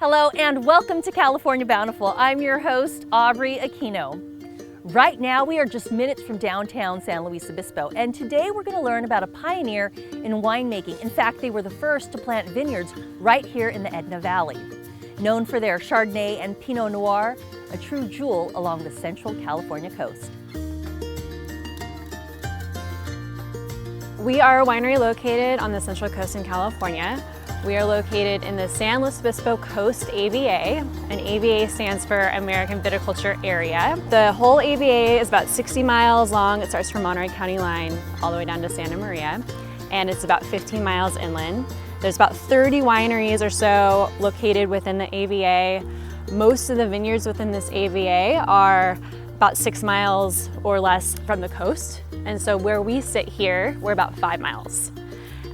Hello and welcome to California Bountiful. I'm your host, Aubrey Aquino. Right now we are just minutes from downtown San Luis Obispo, and today we're going to learn about a pioneer in winemaking. In fact, they were the first to plant vineyards right here in the Edna Valley. Known for their Chardonnay and Pinot Noir, a true jewel along the central California coast. We are a winery located on the Central Coast in California. We are located in the San Luis Obispo Coast AVA, and AVA stands for American Viticulture Area. The whole AVA is about 60 miles long. It starts from Monterey County line all the way down to Santa Maria, and it's about 15 miles inland. There's about 30 wineries or so located within the AVA. Most of the vineyards within this AVA are about 6 miles or less from the coast. And so where we sit here, we're about 5 miles.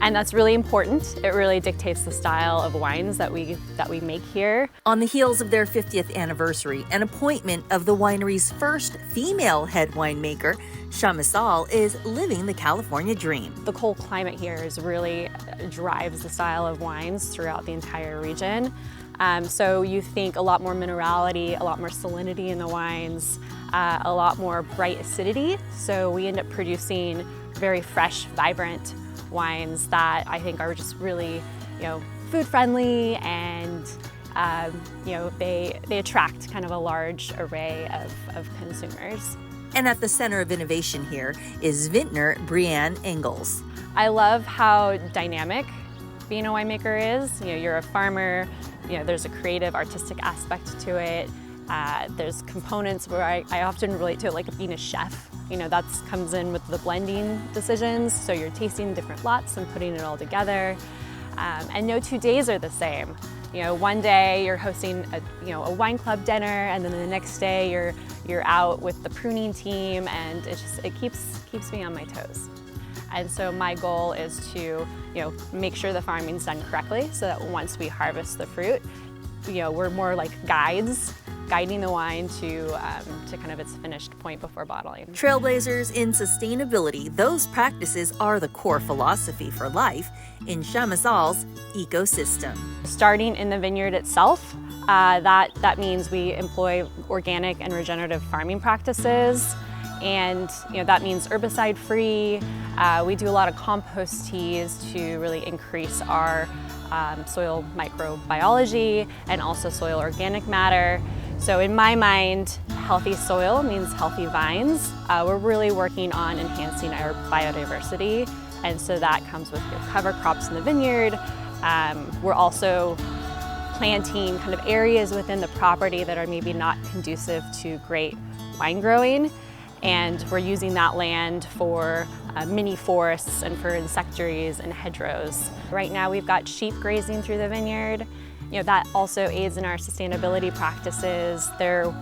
And that's really important. It really dictates the style of wines that we make here. On the heels of their 50th anniversary, an appointment of the winery's first female head winemaker, Chamisal, is living the California dream. The cold climate here really drives the style of wines throughout the entire region. So you think a lot more minerality, a lot more salinity in the wines, a lot more bright acidity. So we end up producing very fresh, vibrant wines that I think are just really, food friendly, and they attract kind of a large array of consumers. And at the center of innovation here is vintner Brianne Engels. I love how dynamic being a winemaker is. You're a farmer. There's a creative, artistic aspect to it. There's components where I often relate to it like being a chef. That comes in with the blending decisions. So you're tasting different lots and putting it all together. And no 2 days are the same. One day you're hosting a wine club dinner, and then the next day you're out with the pruning team, and it keeps me on my toes. And so my goal is to make sure the farming's done correctly, so that once we harvest the fruit, we're more like guides, guiding the wine to kind of its finished point before bottling. Trailblazers in sustainability, those practices are the core philosophy for life in Chamisal's ecosystem. Starting in the vineyard itself, that means we employ organic and regenerative farming practices, and that means herbicide-free. We do a lot of compost teas to really increase our soil microbiology and also soil organic matter. So in my mind, healthy soil means healthy vines. We're really working on enhancing our biodiversity, and so that comes with cover crops in the vineyard. We're also planting kind of areas within the property that are maybe not conducive to great wine growing, and we're using that land for mini forests and for insectaries and hedgerows. Right now we've got sheep grazing through the vineyard. That also aids in our sustainability practices. They're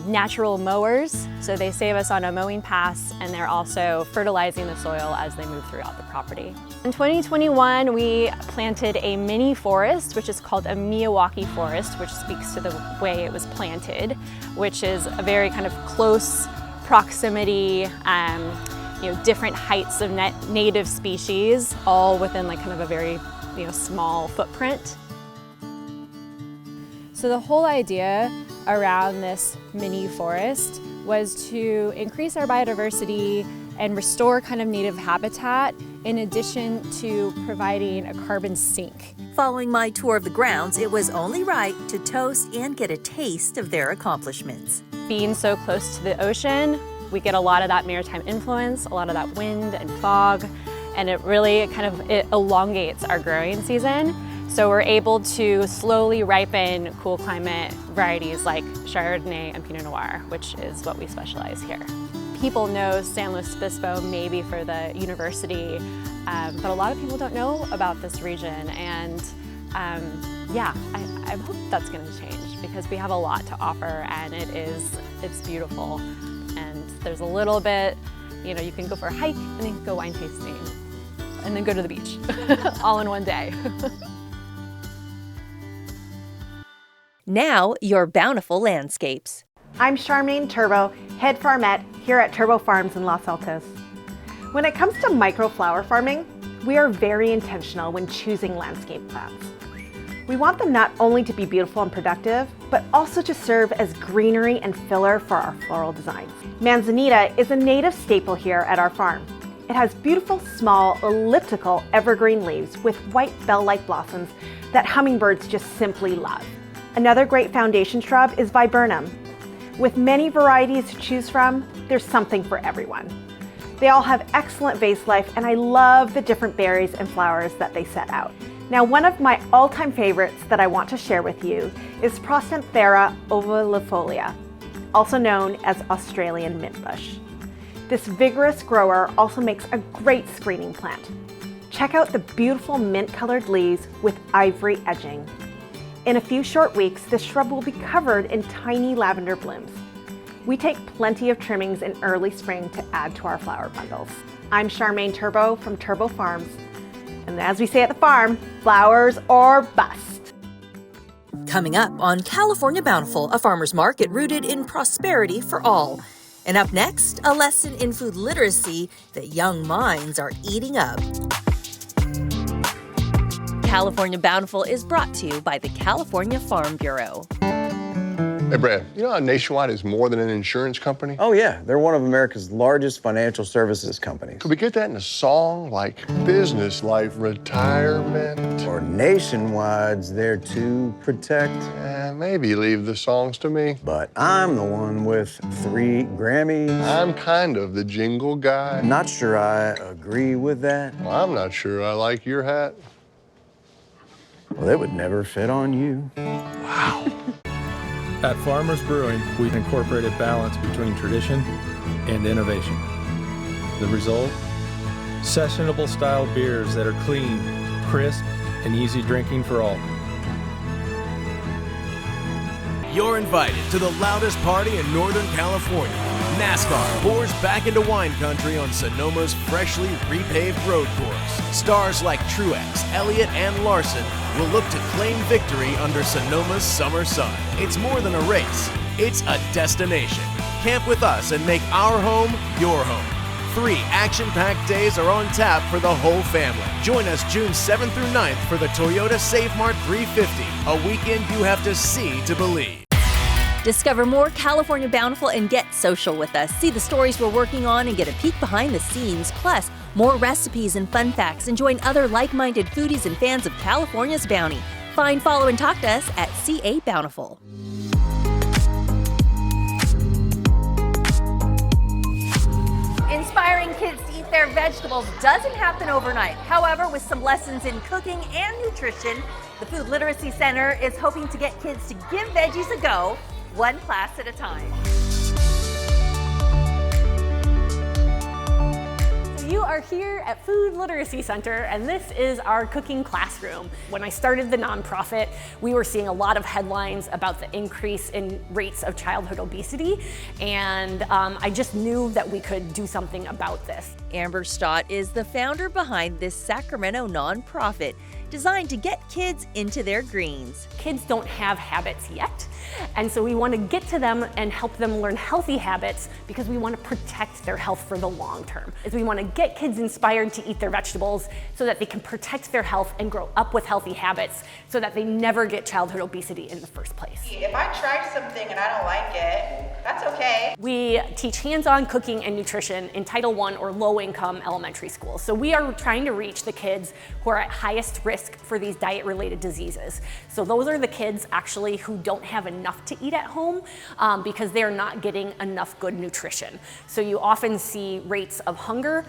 natural mowers, so they save us on a mowing pass, and they're also fertilizing the soil as they move throughout the property. In 2021, we planted a mini forest, which is called a Miyawaki forest, which speaks to the way it was planted, which is a very kind of close proximity, different heights of native species, all within like kind of a very small footprint. So the whole idea around this mini forest was to increase our biodiversity and restore kind of native habitat, in addition to providing a carbon sink. Following my tour of the grounds, it was only right to toast and get a taste of their accomplishments. Being so close to the ocean, we get a lot of that maritime influence, a lot of that wind and fog, and it really it elongates our growing season. So we're able to slowly ripen cool climate varieties like Chardonnay and Pinot Noir, which is what we specialize here. People know San Luis Obispo maybe for the university, but a lot of people don't know about this region, and I hope that's going to change, because we have a lot to offer, and it's beautiful. And there's a little bit, you can go for a hike, and then you can go wine tasting, and then go to the beach, all in one day. Now, your bountiful landscapes. I'm Charmaine Turbo, head farmette here at Turbo Farms in Los Altos. When it comes to microflower farming, we are very intentional when choosing landscape plants. We want them not only to be beautiful and productive, but also to serve as greenery and filler for our floral designs. Manzanita is a native staple here at our farm. It has beautiful, small, elliptical, evergreen leaves with white bell-like blossoms that hummingbirds just simply love. Another great foundation shrub is viburnum. With many varieties to choose from, there's something for everyone. They all have excellent vase life, and I love the different berries and flowers that they set out. Now, one of my all-time favorites that I want to share with you is Prostanthera ovalifolia, also known as Australian mintbush. This vigorous grower also makes a great screening plant. Check out the beautiful mint-colored leaves with ivory edging. In a few short weeks, this shrub will be covered in tiny lavender blooms. We take plenty of trimmings in early spring to add to our flower bundles. I'm Charmaine Turbo from Turbo Farms. And as we say at the farm, flowers or bust. Coming up on California Bountiful, a farmer's market rooted in prosperity for all. And up next, a lesson in food literacy that young minds are eating up. California Bountiful is brought to you by the California Farm Bureau. Hey, Brad, you know how Nationwide is more than an insurance company? Oh, yeah. They're one of America's largest financial services companies. Could we get that in a song like business life retirement? Or Nationwide's there to protect. Maybe leave the songs to me. But I'm the one with 3 Grammys. I'm kind of the jingle guy. Not sure I agree with that. Well, I'm not sure I like your hat. Well, it would never fit on you. Wow. At Farmers Brewing, we've incorporated balance between tradition and innovation. The result? Sessionable style beers that are clean, crisp, and easy drinking for all. You're invited to the loudest party in Northern California. NASCAR pours back into wine country on Sonoma's freshly repaved road course. Stars like Truex, Elliott, and Larson will look to claim victory under Sonoma's summer sun. It's more than a race, it's a destination. Camp with us and make our home your home. 3 action-packed days are on tap for the whole family. Join us June 7th through 9th for the Toyota Save Mart 350, a weekend you have to see to believe. Discover more California Bountiful and get social with us. See the stories we're working on and get a peek behind the scenes, plus more recipes and fun facts, and join other like-minded foodies and fans of California's bounty. Find, follow, and talk to us at CA Bountiful. Inspiring kids to eat their vegetables doesn't happen overnight. However, with some lessons in cooking and nutrition, the Food Literacy Center is hoping to get kids to give veggies a go, one class at a time. You are here at Food Literacy Center, and this is our cooking classroom. When I started the nonprofit, we were seeing a lot of headlines about the increase in rates of childhood obesity, and I just knew that we could do something about this. Amber Stott is the founder behind this Sacramento nonprofit designed to get kids into their greens. Kids don't have habits yet, and so we want to get to them and help them learn healthy habits because we want to protect their health for the long term. We want to get kids inspired to eat their vegetables so that they can protect their health and grow up with healthy habits so that they never get childhood obesity in the first place. If I try something and I don't like it, that's okay. We teach hands-on cooking and nutrition in Title I or low-income elementary schools. So we are trying to reach the kids who are at highest risk for these diet-related diseases. So those are the kids actually who don't have enough to eat at home because they're not getting enough good nutrition. So you often see rates of hunger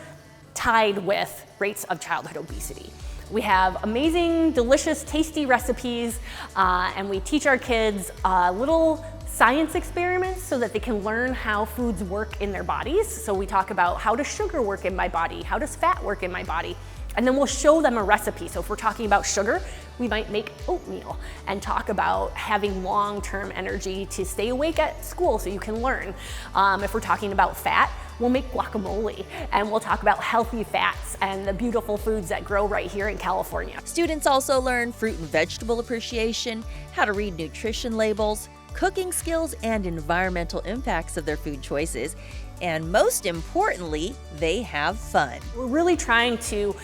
tied with rates of childhood obesity. We have amazing, delicious, tasty recipes, and we teach our kids little science experiments so that they can learn how foods work in their bodies. So we talk about how does sugar work in my body? How does fat work in my body? And then we'll show them a recipe. So if we're talking about sugar, we might make oatmeal and talk about having long-term energy to stay awake at school so you can learn. If we're talking about fat, we'll make guacamole, and we'll talk about healthy fats and the beautiful foods that grow right here in California. Students also learn fruit and vegetable appreciation, how to read nutrition labels, cooking skills, and environmental impacts of their food choices. And most importantly, they have fun. We're really trying to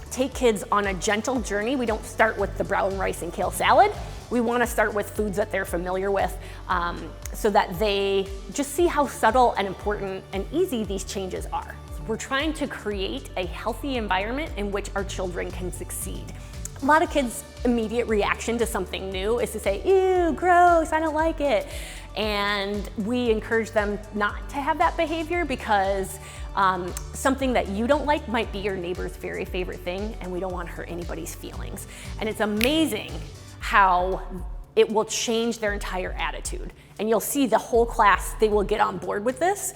take kids on a gentle journey. We don't start with the brown rice and kale salad. We want to start with foods that they're familiar with so that they just see how subtle and important and easy these changes are. We're trying to create a healthy environment in which our children can succeed. A lot of kids' immediate reaction to something new is to say, ew, gross, I don't like it. And we encourage them not to have that behavior because something that you don't like might be your neighbor's very favorite thing, and we don't want to hurt anybody's feelings. And it's amazing how it will change their entire attitude. And you'll see the whole class, they will get on board with this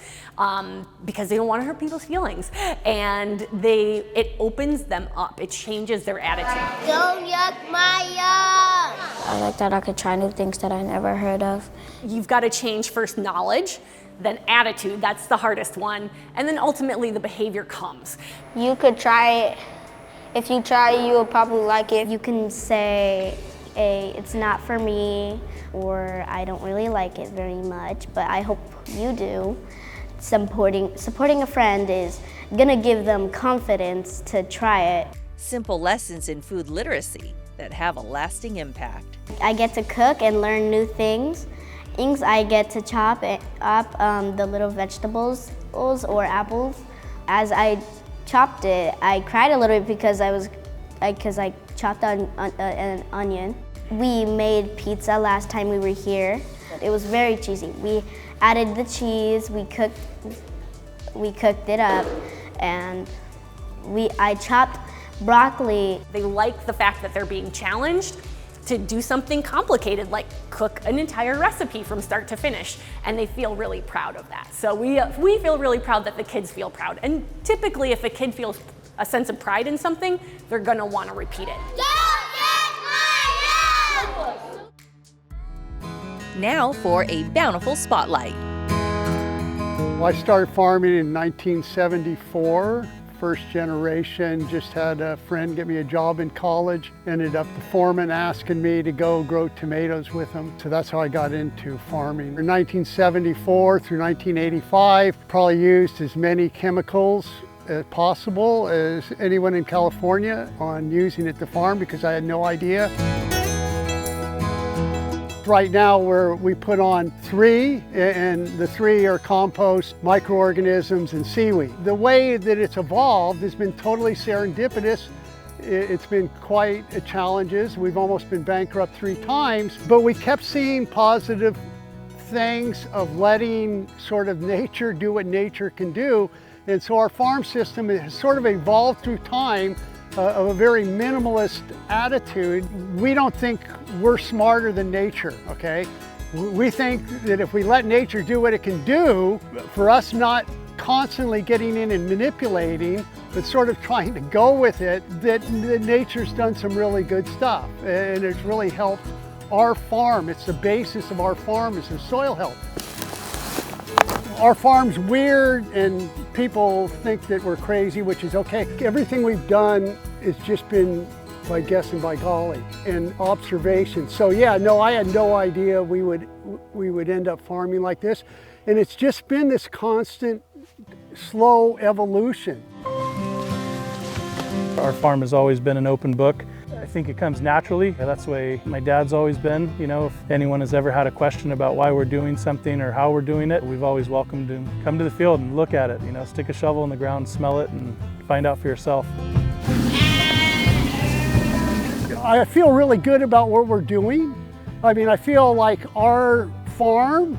because they don't want to hurt people's feelings. And it opens them up. It changes their attitude. Don't yuck my yum! I like that I could try new things that I never heard of. You've got to change first knowledge, then attitude, that's the hardest one, and then ultimately the behavior comes. You could try it. If you try it, you'll probably like it. You can say, it's not for me, or I don't really like it very much, but I hope you do. Supporting a friend is gonna give them confidence to try it. Simple lessons in food literacy that have a lasting impact. I get to cook and learn new things. I get to chop up the little vegetables or apples. As I chopped it, I cried a little bit because I chopped an onion. We made pizza last time we were here. It was very cheesy. We added the cheese, we cooked it up, and I chopped broccoli. They like the fact that they're being challenged to do something complicated like cook an entire recipe from start to finish, and they feel really proud of that. So we feel really proud that the kids feel proud. And typically if a kid feels a sense of pride in something, they're gonna wanna repeat it. Now for a Bountiful Spotlight. Well, I started farming in 1974. First generation, just had a friend get me a job in college. Ended up the foreman asking me to go grow tomatoes with him. So that's how I got into farming. In 1974 through 1985, probably used as many chemicals as possible as anyone in California on using it to farm because I had no idea. Right now we put on 3, and the 3 are compost, microorganisms, and seaweed. The way that it's evolved has been totally serendipitous. It's been quite challenges. We've almost been bankrupt 3 times, but we kept seeing positive things of letting sort of nature do what nature can do. And so our farm system has sort of evolved through time of a very minimalist attitude. We don't think we're smarter than nature, okay? We think that if we let nature do what it can do, for us not constantly getting in and manipulating, but sort of trying to go with it, that nature's done some really good stuff. And it's really helped our farm. It's the basis of our farm is the soil health. Our farm's weird and people think that we're crazy, which is okay. Everything we've done has just been by guess and by golly and observation. So yeah, no, I had no idea we would end up farming like this. And it's just been this constant, slow evolution. Our farm has always been an open book. I think it comes naturally. That's the way my dad's always been. You know, if anyone has ever had a question about why we're doing something or how we're doing it, we've always welcomed them. Come to the field and look at it. You know, stick a shovel in the ground, smell it, and find out for yourself. I feel really good about what we're doing. I mean, I feel like our farm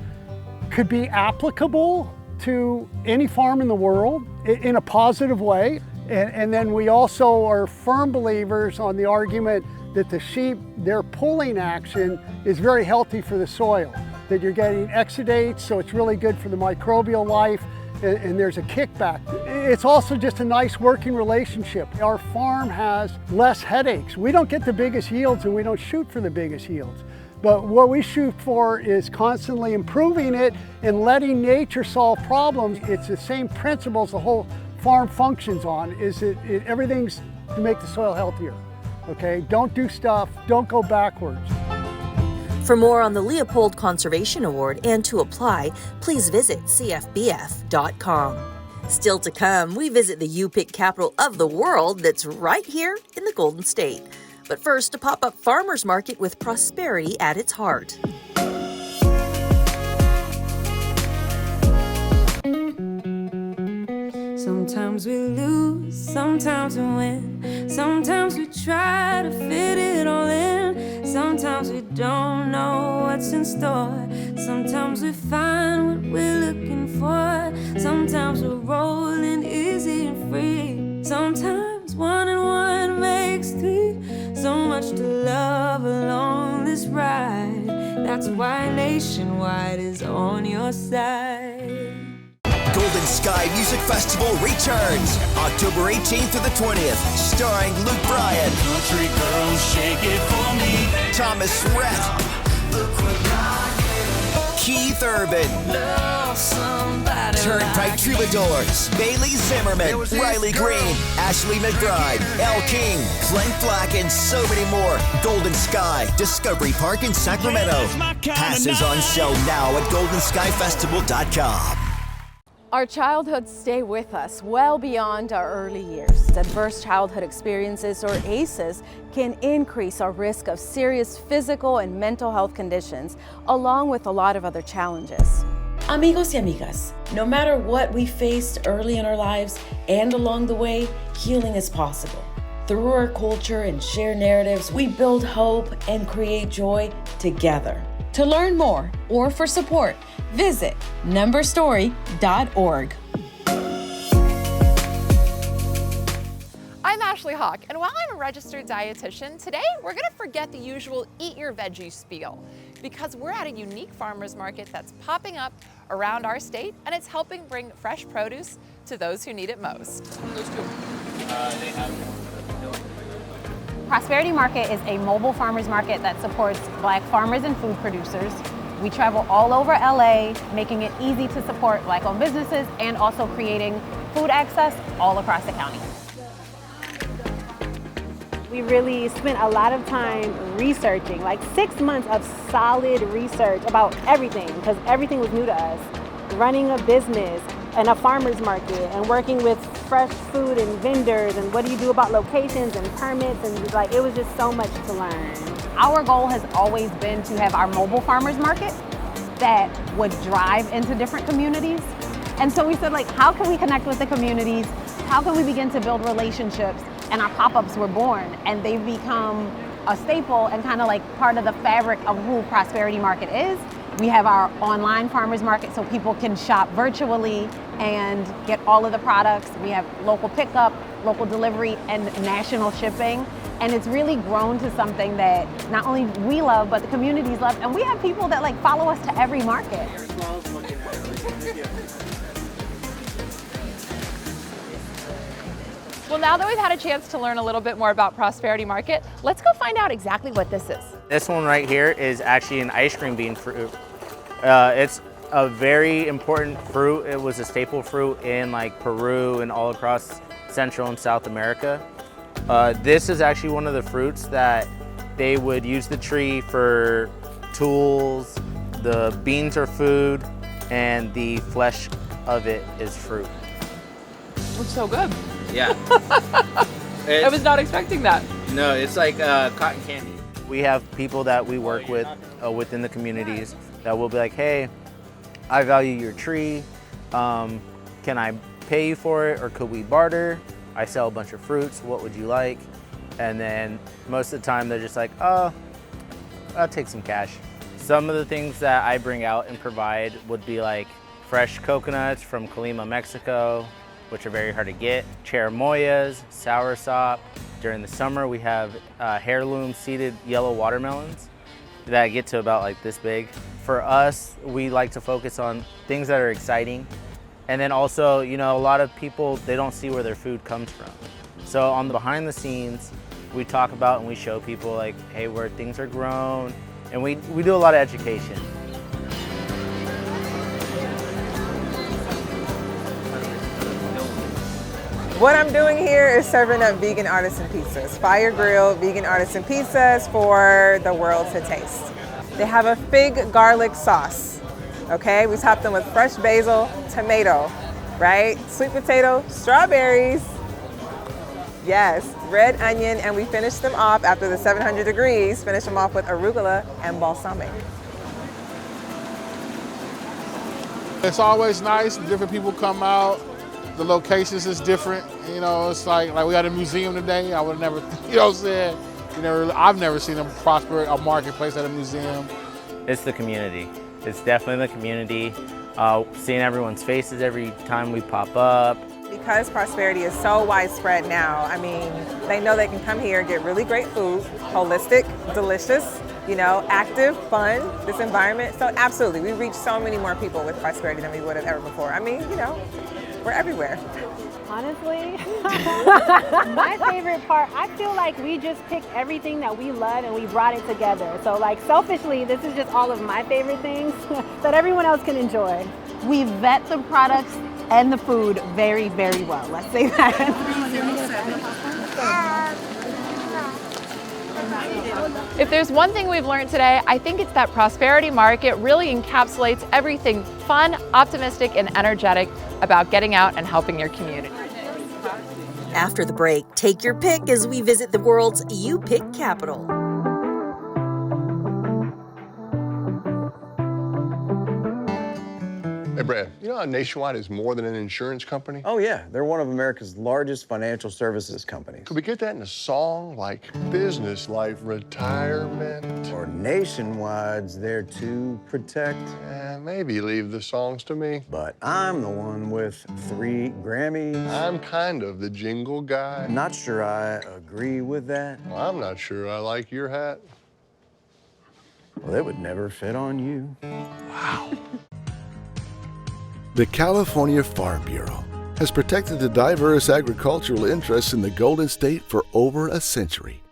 could be applicable to any farm in the world in a positive way. And then we also are firm believers on the argument that the sheep, their pulling action is very healthy for the soil, that you're getting exudates, so it's really good for the microbial life, and there's a kickback. It's also just a nice working relationship. Our farm has less headaches. We don't get the biggest yields and we don't shoot for the biggest yields. But what we shoot for is constantly improving it and letting nature solve problems. It's the same principles the whole farm functions on, is that everything's to make the soil healthier, okay? Don't do stuff, don't go backwards. For more on the Leopold Conservation Award and to apply, please visit cfbf.com. Still to come, we visit the U-Pick capital of the world that's right here in the Golden State. But first, a pop-up farmers market with prosperity at its heart. Sometimes we lose, sometimes we win. Sometimes we try to fit it all in. Sometimes we don't know what's in store. Sometimes we find what we're looking for. Sometimes we're rolling easy and free. Sometimes 1 and 1 makes 3. So much to love along this ride. That's why Nationwide is on your side. Golden Sky Music Festival returns October 18th to the 20th, starring Luke Bryan, Country girls, shake it for me. Thomas Rhett, Keith Urban, Turnpike Troubadours, Bailey Zimmerman, Riley Green, Ashley McBride, Elle King, Clint Black, and so many more. Golden Sky, Discovery Park in Sacramento. Passes on sale now at goldenskyfestival.com. Our childhoods stay with us well beyond our early years. Adverse childhood experiences, or ACEs, can increase our risk of serious physical and mental health conditions, along with a lot of other challenges. Amigos y amigas, no matter what we faced early in our lives and along the way, healing is possible. Through our culture and shared narratives, we build hope and create joy together. To learn more or for support, visit numberstory.org. I'm Ashley Hawk, and while I'm a registered dietitian, today we're going to forget the usual eat your veggies spiel because we're at a unique farmers market that's popping up around our state, and it's helping bring fresh produce to those who need it most. Prosperity Market is a mobile farmers market that supports Black farmers and food producers. We travel all over LA, making it easy to support Black-owned businesses and also creating food access all across the county. We really spent a lot of time researching, like 6 months of solid research about everything, because everything was new to us. Running a business and a farmer's market and working with fresh food and vendors, and what do you do about locations and permits, and like it was just so much to learn. Our goal has always been to have our mobile farmers market that would drive into different communities. And so we said, like, how can we connect with the communities? How can we begin to build relationships? And our pop-ups were born, and they've become a staple and kind of like part of the fabric of who Prosperity Market is. We have our online farmers market so people can shop virtually and get all of the products. We have local pickup, local delivery, and national shipping. And it's really grown to something that not only we love, but the communities love. And we have people that like follow us to every market. Well, now that we've had a chance to learn a little bit more about Prosperity Market, let's go find out exactly what this is. This one right here is actually an ice cream bean fruit. It's a very important fruit. It was a staple fruit in like Peru and all across Central and South America. This is actually one of the fruits that they would use the tree for tools. The beans are food, and the flesh of it is fruit. Looks so good. Yeah. I was not expecting that. No, it's like cotton candy. We have people that we work with within the communities that will be like, hey, I value your tree. Can I pay you for it, or could we barter? I sell a bunch of fruits. What would you like? And then most of the time they're just like, oh, I'll take some cash. Some of the things that I bring out and provide would be like fresh coconuts from Colima, Mexico, which are very hard to get, cherimoyas, soursop. During the summer, we have heirloom seeded yellow watermelons that get to about like this big. For us, we like to focus on things that are exciting. And then also, you know, a lot of people, they don't see where their food comes from. So on the behind the scenes, we talk about and we show people like, hey, where things are grown. And we do a lot of education. What I'm doing here is serving up vegan artisan pizzas, fire grilled vegan artisan pizzas for the world to taste. They have a fig garlic sauce, okay? We top them with fresh basil, tomato, right? Sweet potato, strawberries, yes, red onion, and we finish them off after the 700 degrees, finish them off with arugula and balsamic. It's always nice, different people come out, the locations is different, you know, it's like we got a museum today, I would never, you know what I'm saying? I've never seen a marketplace at a museum. It's the community. It's definitely the community. Seeing everyone's faces every time we pop up. Because prosperity is so widespread now, I mean, they know they can come here, get really great food, holistic, delicious, you know, active, fun, this environment. So absolutely, we reach so many more people with prosperity than we would have ever before. I mean, you know, we're everywhere. Honestly, my favorite part, I feel like we just picked everything that we love and we brought it together. So like selfishly, this is just all of my favorite things that everyone else can enjoy. We vet the products and the food very, very well. Let's say that. If there's one thing we've learned today, I think it's that Prosperity Market really encapsulates everything fun, optimistic, and energetic about getting out and helping your community. After the break, take your pick as we visit the world's You Pick capital. Hey, Brad, you know how Nationwide is more than an insurance company? Oh, yeah. They're one of America's largest financial services companies. Could we get that in a song like Business Life Retirement? Or Nationwide's there to protect. Maybe leave the songs to me. But I'm the one with 3 Grammys. I'm kind of the jingle guy. I'm not sure I agree with that. Well, I'm not sure I like your hat. Well, it would never fit on you. Wow. The California Farm Bureau has protected the diverse agricultural interests in the Golden State for over a century.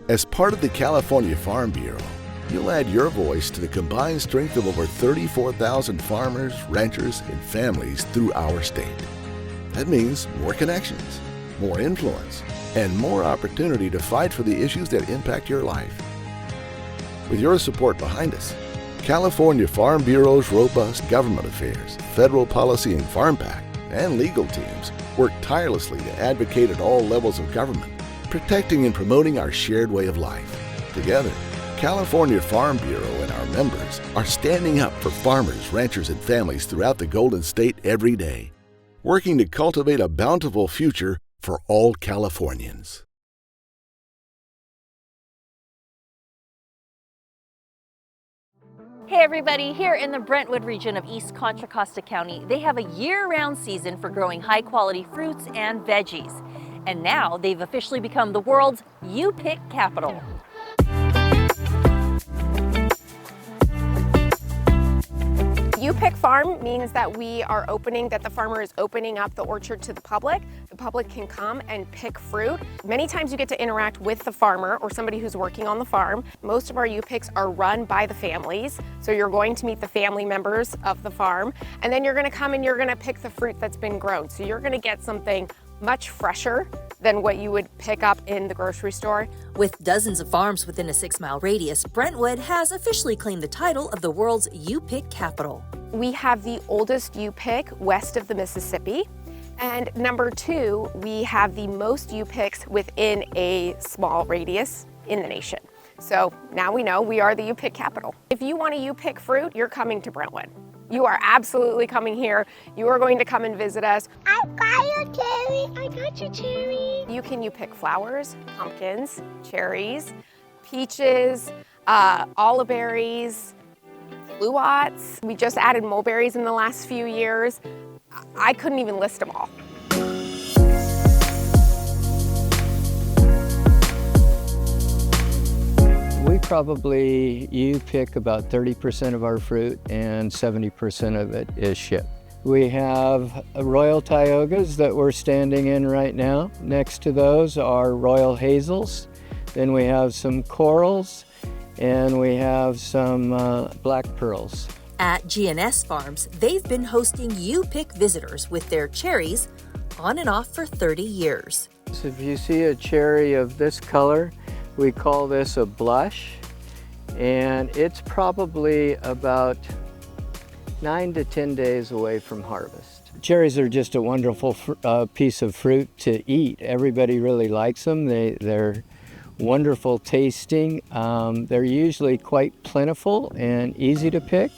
As part of the California Farm Bureau, you'll add your voice to the combined strength of over 34,000 farmers, ranchers, and families through our state. That means more connections, more influence, and more opportunity to fight for the issues that impact your life. With your support behind us, California Farm Bureau's robust government affairs, federal policy and farm pact, and legal teams work tirelessly to advocate at all levels of government, protecting and promoting our shared way of life. Together, California Farm Bureau and our members are standing up for farmers, ranchers, and families throughout the Golden State every day, working to cultivate a bountiful future for all Californians. Hey everybody, here in the Brentwood region of East Contra Costa County, they have a year-round season for growing high-quality fruits and veggies. And now they've officially become the world's You Pick capital. You Pick Farm means that the farmer is opening up the orchard to the public. The public can come and pick fruit. Many times you get to interact with the farmer or somebody who's working on the farm. Most of our You Picks are run by the families, so you're going to meet the family members of the farm, and then you're gonna come and you're gonna pick the fruit that's been grown. So you're gonna get something much fresher than what you would pick up in the grocery store. With dozens of farms within a 6-mile radius, Brentwood has officially claimed the title of the world's You Pick capital. We have the oldest You Pick west of the Mississippi. And number 2, we have the most You Picks within a small radius in the nation. So now we know we are the You Pick capital. If you want a You Pick fruit, you're coming to Brentwood. You are absolutely coming here. You are going to come and visit us. I got your cherry. I got your cherry. You can You Pick flowers, pumpkins, cherries, peaches, olive berries, bluots. We just added mulberries in the last few years. I couldn't even list them all. We probably You Pick about 30% of our fruit and 70% of it is shipped. We have Royal Tiogas that we're standing in right now. Next to those are Royal Hazels. Then we have some corals and we have some black pearls. At GNS Farms, they've been hosting You Pick visitors with their cherries on and off for 30 years. So if you see a cherry of this color, we call this a blush, and it's probably about 9 to 10 days away from harvest. Cherries are just a wonderful piece of fruit to eat. Everybody really likes them. They're wonderful tasting. They're usually quite plentiful and easy to pick.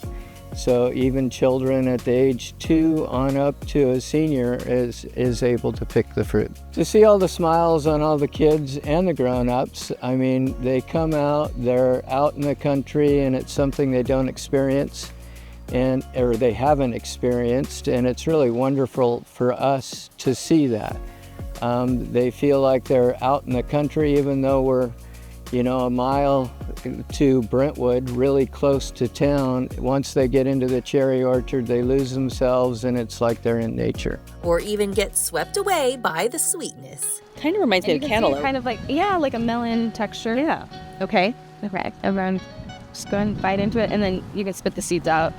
So even children at the age 2 on up to a senior is able to pick the fruit. To see all the smiles on all the kids and the grown-ups, I mean, they come out, they're out in the country, and it's something they don't experience, or they haven't experienced, and it's really wonderful for us to see that. They feel like they're out in the country, even though we're, a mile to Brentwood, really close to town. Once they get into the cherry orchard, they lose themselves, and it's like they're in nature. Or even get swept away by the sweetness. Kind of reminds me of cantaloupe. Kind of like a melon texture. Yeah. Okay. Everyone just go and bite into it, and then you can spit the seeds out.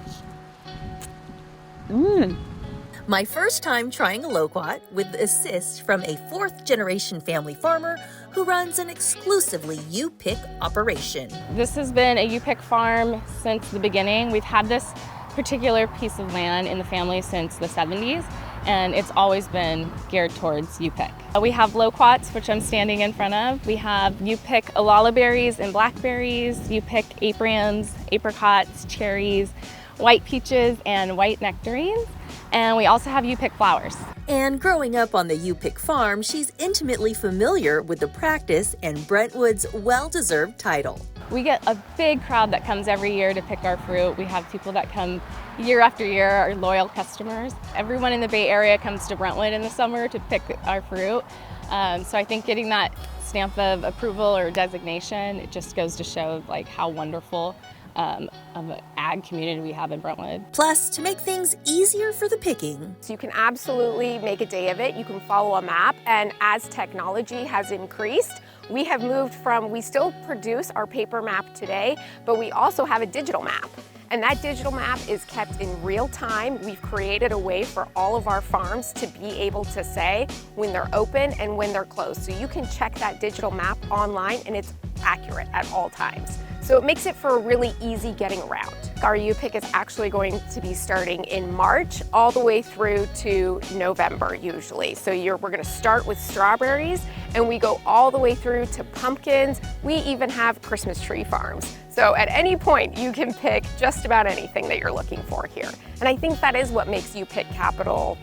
My first time trying a loquat with assist from a 4th-generation family farmer who runs an exclusively U-Pick operation. This has been a U-Pick farm since the beginning. We've had this particular piece of land in the family since the 70s, and it's always been geared towards U-Pick. We have loquats, which I'm standing in front of. We have U-Pick alala berries and blackberries, U-Pick aprons, apricots, cherries, white peaches, and white nectarines. And we also have U-Pick flowers. And growing up on the U-Pick farm, she's intimately familiar with the practice and Brentwood's well-deserved title. We get a big crowd that comes every year to pick our fruit. We have people that come year after year, our loyal customers. Everyone in the Bay Area comes to Brentwood in the summer to pick our fruit. So I think getting that stamp of approval or designation, it just goes to show how wonderful of an ag community we have in Brentwood. Plus, to make things easier for the picking. So you can absolutely make a day of it. You can follow a map, and as technology has increased, we have moved from, we still produce our paper map today, but we also have a digital map. And that digital map is kept in real time. We've created a way for all of our farms to be able to say when they're open and when they're closed. So you can check that digital map online, and it's accurate at all times. So it makes it for a really easy getting around. Our U-Pick is actually going to be starting in March all the way through to November usually. So we're gonna start with strawberries, and we go all the way through to pumpkins. We even have Christmas tree farms. So at any point you can pick just about anything that you're looking for here. And I think that is what makes U-Pick capital.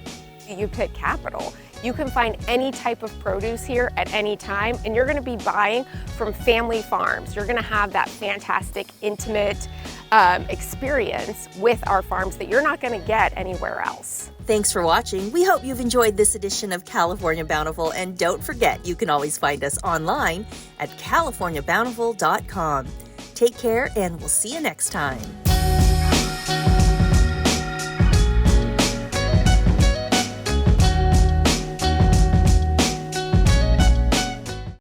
You can find any type of produce here at any time, and you're gonna be buying from family farms. You're gonna have that fantastic, intimate experience with our farms that you're not gonna get anywhere else. Thanks for watching. We hope you've enjoyed this edition of California Bountiful, and don't forget, you can always find us online at californiabountiful.com. Take care, and we'll see you next time.